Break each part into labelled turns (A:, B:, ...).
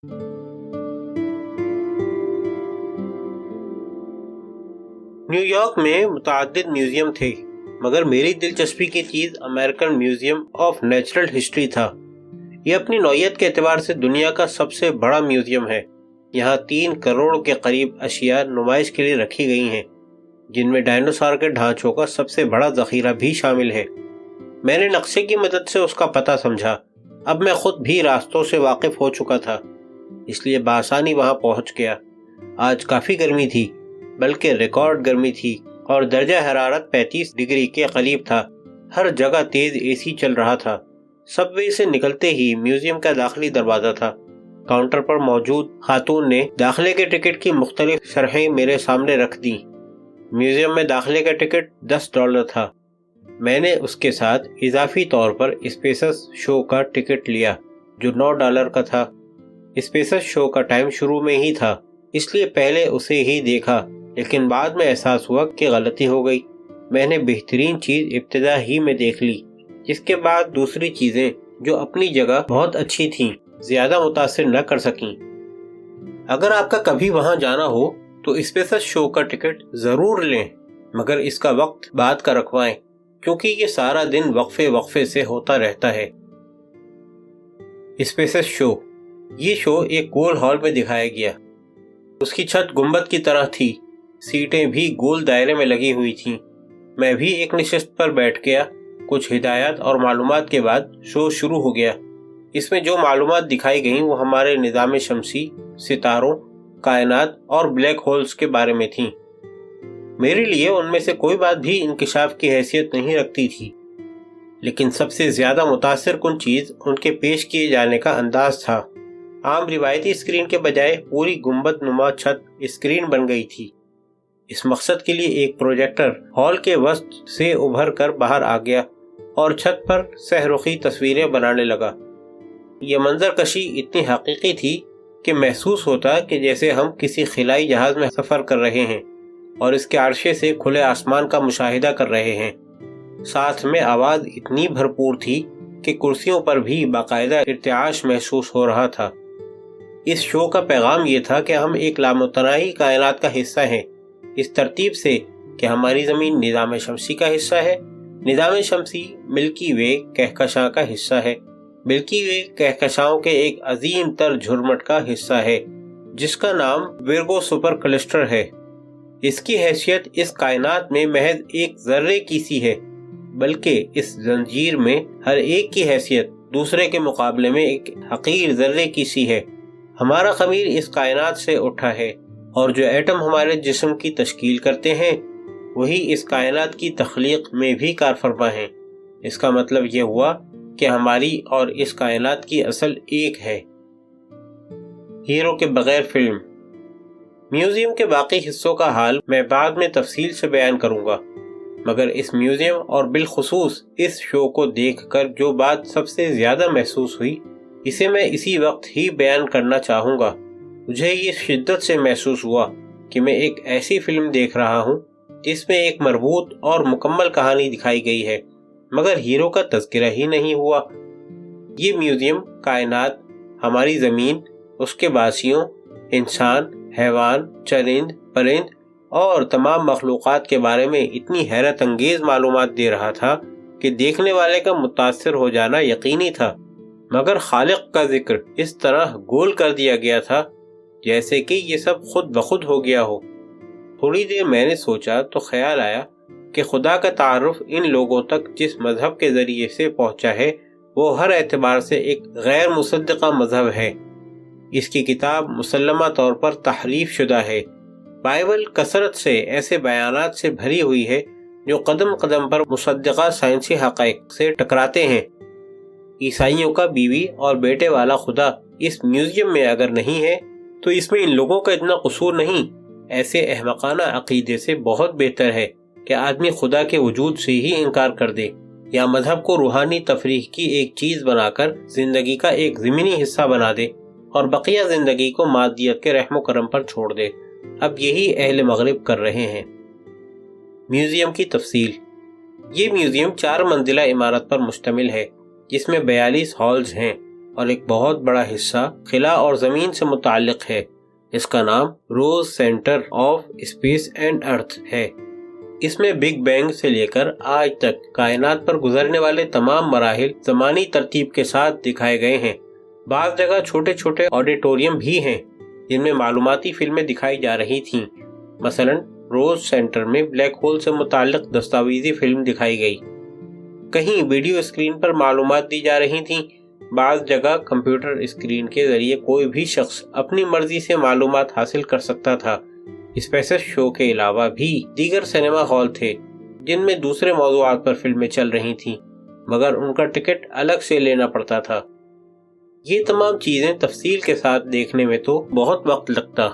A: New York میں متعدد museum تھے، مگر میری دلچسپی کی چیز American museum of natural history تھا۔ یہ اپنی نوعیت کے اعتبار سے دنیا کا سب سے بڑا میوزیم ہے۔ یہاں 3 کروڑ کے قریب اشیاء نمائش کے لیے رکھی گئی ہیں، جن میں ڈائنوسار کے ڈھانچوں کا سب سے بڑا ذخیرہ بھی شامل ہے۔ میں نے نقشے کی مدد سے اس کا پتہ سمجھا۔ اب میں خود بھی راستوں سے واقف ہو چکا تھا، اس لیے بآسانی وہاں پہنچ گیا۔ آج کافی گرمی تھی، بلکہ ریکارڈ گرمی تھی، اور درجہ حرارت 35 ڈگری کے قریب تھا۔ ہر جگہ تیز اے سی چل رہا تھا۔ سب وے سے نکلتے ہی میوزیم کا داخلی دروازہ تھا۔ کاؤنٹر پر موجود خاتون نے داخلے کے ٹکٹ کی مختلف شرحیں میرے سامنے رکھ دیں۔ میوزیم میں داخلے کا ٹکٹ $10 تھا۔ میں نے اس کے ساتھ اضافی طور پر اسپیسس شو کا ٹکٹ لیا، جو $9 کا تھا۔ اسپیسس شو کا ٹائم شروع میں ہی تھا، اس لیے پہلے اسے ہی دیکھا، لیکن بعد میں احساس ہوا کہ غلطی ہو گئی۔ میں نے بہترین چیز ابتدا ہی میں دیکھ لی، جس کے بعد دوسری چیزیں جو اپنی جگہ بہت اچھی تھیں زیادہ متاثر نہ کر سکیں۔ اگر آپ کا کبھی وہاں جانا ہو تو اسپیسس شو کا ٹکٹ ضرور لیں، مگر اس کا وقت بعد کا رکھوائیں، کیونکہ یہ سارا دن وقفے وقفے سے ہوتا رہتا ہے۔ اسپیسس شو، یہ شو ایک گول ہال میں دکھایا گیا۔ اس کی چھت گنبد کی طرح تھی، سیٹیں بھی گول دائرے میں لگی ہوئی تھیں۔ میں بھی ایک نشست پر بیٹھ گیا۔ کچھ ہدایات اور معلومات کے بعد شو شروع ہو گیا۔ اس میں جو معلومات دکھائی گئیں وہ ہمارے نظام شمسی، ستاروں، کائنات اور بلیک ہولز کے بارے میں تھیں۔ میرے لیے ان میں سے کوئی بات بھی انکشاف کی حیثیت نہیں رکھتی تھی، لیکن سب سے زیادہ متاثر کن چیز ان کے پیش کیے جانے کا انداز تھا۔ عام روایتی اسکرین کے بجائے پوری گنبد نما چھت اسکرین بن گئی تھی۔ اس مقصد کے لیے ایک پروجیکٹر ہال کے وسط سے ابھر کر باہر آ گیا اور چھت پر سہ رخی تصویریں بنانے لگا۔ یہ منظر کشی اتنی حقیقی تھی کہ محسوس ہوتا کہ جیسے ہم کسی خلائی جہاز میں سفر کر رہے ہیں اور اس کے عرصے سے کھلے آسمان کا مشاہدہ کر رہے ہیں۔ ساتھ میں آواز اتنی بھرپور تھی کہ کرسیوں پر بھی باقاعدہ ارتعاش محسوس ہو رہا تھا۔ اس شو کا پیغام یہ تھا کہ ہم ایک لامتناہی کائنات کا حصہ ہیں، اس ترتیب سے کہ ہماری زمین نظام شمسی کا حصہ ہے، نظام شمسی ملکی وے کہکشاں کا حصہ ہے، ملکی وے کہکشاؤں کے ایک عظیم تر جھرمٹ کا حصہ ہے جس کا نام ویرگو سپر کلسٹر ہے۔ اس کی حیثیت اس کائنات میں محض ایک ذرے کی سی ہے، بلکہ اس زنجیر میں ہر ایک کی حیثیت دوسرے کے مقابلے میں ایک حقیر ذرے کی سی ہے۔ ہمارا خمیر اس کائنات سے اٹھا ہے، اور جو ایٹم ہمارے جسم کی تشکیل کرتے ہیں وہی اس کائنات کی تخلیق میں بھی کار فرما ہیں۔ اس کا مطلب یہ ہوا کہ ہماری اور اس کائنات کی اصل ایک ہے۔ ہیرو کے بغیر فلم۔ میوزیم کے باقی حصوں کا حال میں بعد میں تفصیل سے بیان کروں گا، مگر اس میوزیم اور بالخصوص اس شو کو دیکھ کر جو بات سب سے زیادہ محسوس ہوئی، اسے میں اسی وقت ہی بیان کرنا چاہوں گا۔ مجھے یہ شدت سے محسوس ہوا کہ میں ایک ایسی فلم دیکھ رہا ہوں جس میں ایک مربوط اور مکمل کہانی دکھائی گئی ہے، مگر ہیرو کا تذکرہ ہی نہیں ہوا۔ یہ میوزیم کائنات، ہماری زمین، اس کے باسیوں، انسان، حیوان، چرند، پرند اور تمام مخلوقات کے بارے میں اتنی حیرت انگیز معلومات دے رہا تھا کہ دیکھنے والے کا متاثر ہو جانا یقینی تھا، مگر خالق کا ذکر اس طرح گول کر دیا گیا تھا جیسے کہ یہ سب خود بخود ہو گیا ہو۔ تھوڑی دیر میں نے سوچا تو خیال آیا کہ خدا کا تعارف ان لوگوں تک جس مذہب کے ذریعے سے پہنچا ہے وہ ہر اعتبار سے ایک غیر مصدقہ مذہب ہے۔ اس کی کتاب مسلمہ طور پر تحریف شدہ ہے۔ بائبل کثرت سے ایسے بیانات سے بھری ہوئی ہے جو قدم قدم پر مصدقہ سائنسی حقائق سے ٹکراتے ہیں۔ عیسائیوں کا بیوی اور بیٹے والا خدا اس میوزیم میں اگر نہیں ہے تو اس میں ان لوگوں کا اتنا قصور نہیں۔ ایسے احمقانہ عقیدے سے بہت بہتر ہے کہ آدمی خدا کے وجود سے ہی انکار کر دے، یا مذہب کو روحانی تفریح کی ایک چیز بنا کر زندگی کا ایک ضمنی حصہ بنا دے اور بقیہ زندگی کو مادیت کے رحم و کرم پر چھوڑ دے۔ اب یہی اہل مغرب کر رہے ہیں۔ میوزیم کی تفصیل۔ یہ میوزیم 4 منزلہ عمارت پر مشتمل ہے، جس میں 42 ہالز ہیں۔ اور ایک بہت بڑا حصہ خلا اور زمین سے متعلق ہے۔ اس کا نام روز سینٹر آف اسپیس اینڈ ارتھ ہے۔ اس میں بگ بینگ سے لے کر آج تک کائنات پر گزرنے والے تمام مراحل زمانی ترتیب کے ساتھ دکھائے گئے ہیں۔ بعض جگہ چھوٹے چھوٹے آڈیٹوریم بھی ہیں جن میں معلوماتی فلمیں دکھائی جا رہی تھیں۔ مثلا روز سینٹر میں بلیک ہول سے متعلق دستاویزی فلم دکھائی گئی۔ کہیں ویڈیو اسکرین پر معلومات دی جا رہی تھیں۔ بعض جگہ کمپیوٹر اسکرین کے ذریعے کوئی بھی شخص اپنی مرضی سے معلومات حاصل کر سکتا تھا۔ اسپیسس شو کے علاوہ بھی دیگر سینما ہال تھے جن میں دوسرے موضوعات پر فلمیں چل رہی تھیں، مگر ان کا ٹکٹ الگ سے لینا پڑتا تھا۔ یہ تمام چیزیں تفصیل کے ساتھ دیکھنے میں تو بہت وقت لگتا،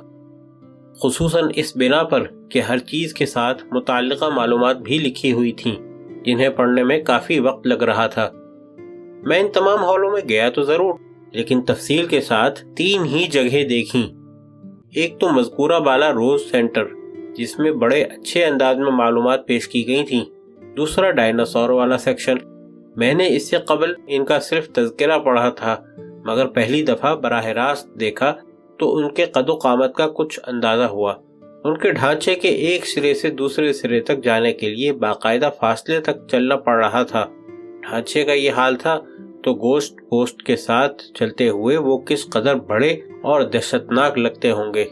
A: خصوصاً اس بنا پر کہ ہر چیز کے ساتھ متعلقہ معلومات بھی لکھی ہوئی تھیں جنہیں پڑھنے میں کافی وقت لگ رہا تھا۔ میں ان تمام ہالوں میں گیا تو ضرور، لیکن تفصیل کے ساتھ 3 ہی جگہیں دیکھیں۔ ایک تو مذکورہ بالا روز سینٹر جس میں بڑے اچھے انداز میں معلومات پیش کی گئی تھیں۔ دوسرا ڈائناسور والا سیکشن۔ میں نے اس سے قبل ان کا صرف تذکرہ پڑھا تھا، مگر پہلی دفعہ براہ راست دیکھا تو ان کے قد و قامت کا کچھ اندازہ ہوا۔ ان کے ڈھانچے کے ایک سرے سے دوسرے سرے تک جانے کے لیے باقاعدہ فاصلے تک چلنا پڑ رہا تھا۔ ڈھانچے کا یہ حال تھا تو گوشت پوسٹ کے ساتھ چلتے ہوئے وہ کس قدر بڑے اور دہشتناک لگتے ہوں گے۔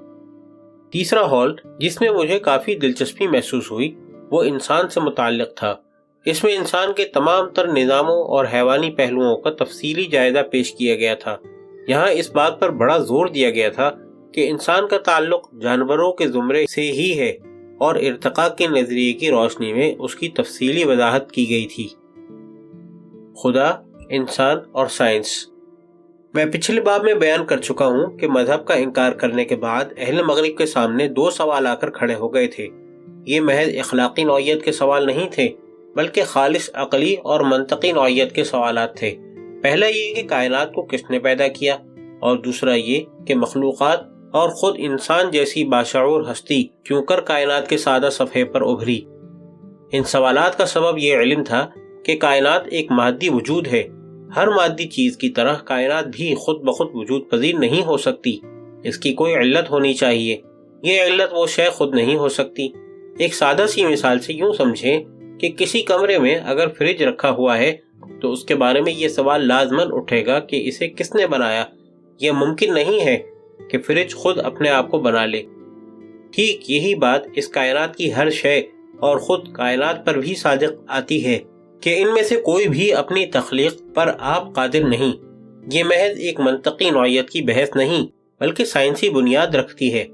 A: تیسرا ہال جس میں مجھے کافی دلچسپی محسوس ہوئی وہ انسان سے متعلق تھا۔ اس میں انسان کے تمام تر نظاموں اور حیوانی پہلوؤں کا تفصیلی جائزہ پیش کیا گیا تھا۔ یہاں اس بات پر بڑا زور دیا گیا تھا کہ انسان کا تعلق جانوروں کے زمرے سے ہی ہے، اور ارتقاء کے نظریے کی روشنی میں اس کی تفصیلی وضاحت کی گئی تھی۔ خدا، انسان اور سائنس۔ میں پچھلے باب میں بیان کر چکا ہوں کہ مذہب کا انکار کرنے کے بعد اہل مغرب کے سامنے 2 سوال آ کر کھڑے ہو گئے تھے۔ یہ محض اخلاقی نوعیت کے سوال نہیں تھے، بلکہ خالص عقلی اور منطقی نوعیت کے سوالات تھے۔ پہلا یہ کہ کائنات کو کس نے پیدا کیا، اور دوسرا یہ کہ مخلوقات اور خود انسان جیسی باشعور ہستی کیوں کر کائنات کے سادہ صفحے پر ابھری۔ ان سوالات کا سبب یہ علم تھا کہ کائنات ایک مادی وجود ہے۔ ہر مادی چیز کی طرح کائنات بھی خود بخود وجود پذیر نہیں ہو سکتی، اس کی کوئی علت ہونی چاہیے۔ یہ علت وہ شے خود نہیں ہو سکتی۔ ایک سادہ سی مثال سے یوں سمجھیں کہ کسی کمرے میں اگر فریج رکھا ہوا ہے تو اس کے بارے میں یہ سوال لازماً اٹھے گا کہ اسے کس نے بنایا۔ یہ ممکن نہیں ہے کہ فریج خود اپنے آپ کو بنا لے۔ ٹھیک یہی بات اس کائنات کی ہر شے اور خود کائنات پر بھی صادق آتی ہے کہ ان میں سے کوئی بھی اپنی تخلیق پر آپ قادر نہیں۔ یہ محض ایک منطقی نوعیت کی بحث نہیں بلکہ سائنسی بنیاد رکھتی ہے۔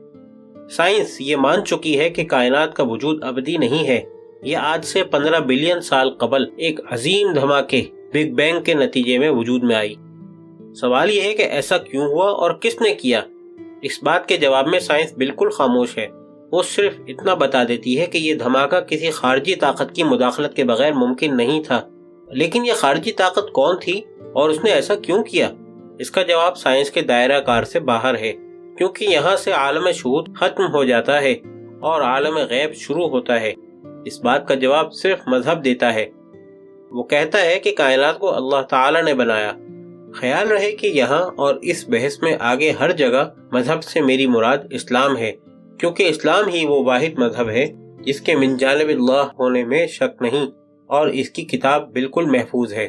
A: سائنس یہ مان چکی ہے کہ کائنات کا وجود ابدی نہیں ہے، یہ آج سے 15 بلین سال قبل ایک عظیم دھماکے بگ بینگ کے نتیجے میں وجود میں آئی۔ سوال یہ ہے کہ ایسا کیوں ہوا اور کس نے کیا؟ اس بات کے جواب میں سائنس بالکل خاموش ہے۔ وہ صرف اتنا بتا دیتی ہے کہ یہ دھماکہ کسی خارجی طاقت کی مداخلت کے بغیر ممکن نہیں تھا۔ لیکن یہ خارجی طاقت کون تھی اور اس نے ایسا کیوں کیا؟ اس کا جواب سائنس کے دائرہ کار سے باہر ہے، کیونکہ یہاں سے عالم شہود ختم ہو جاتا ہے اور عالم غیب شروع ہوتا ہے۔ اس بات کا جواب صرف مذہب دیتا ہے۔ وہ کہتا ہے کہ کائنات کو اللہ تعالی نے بنایا۔ خیال رہے کہ یہاں اور اس بحث میں آگے ہر جگہ مذہب سے میری مراد اسلام ہے، کیونکہ اسلام ہی وہ واحد مذہب ہے جس کے من جانب اللہ ہونے میں شک نہیں، اور اس کی کتاب بالکل محفوظ ہے۔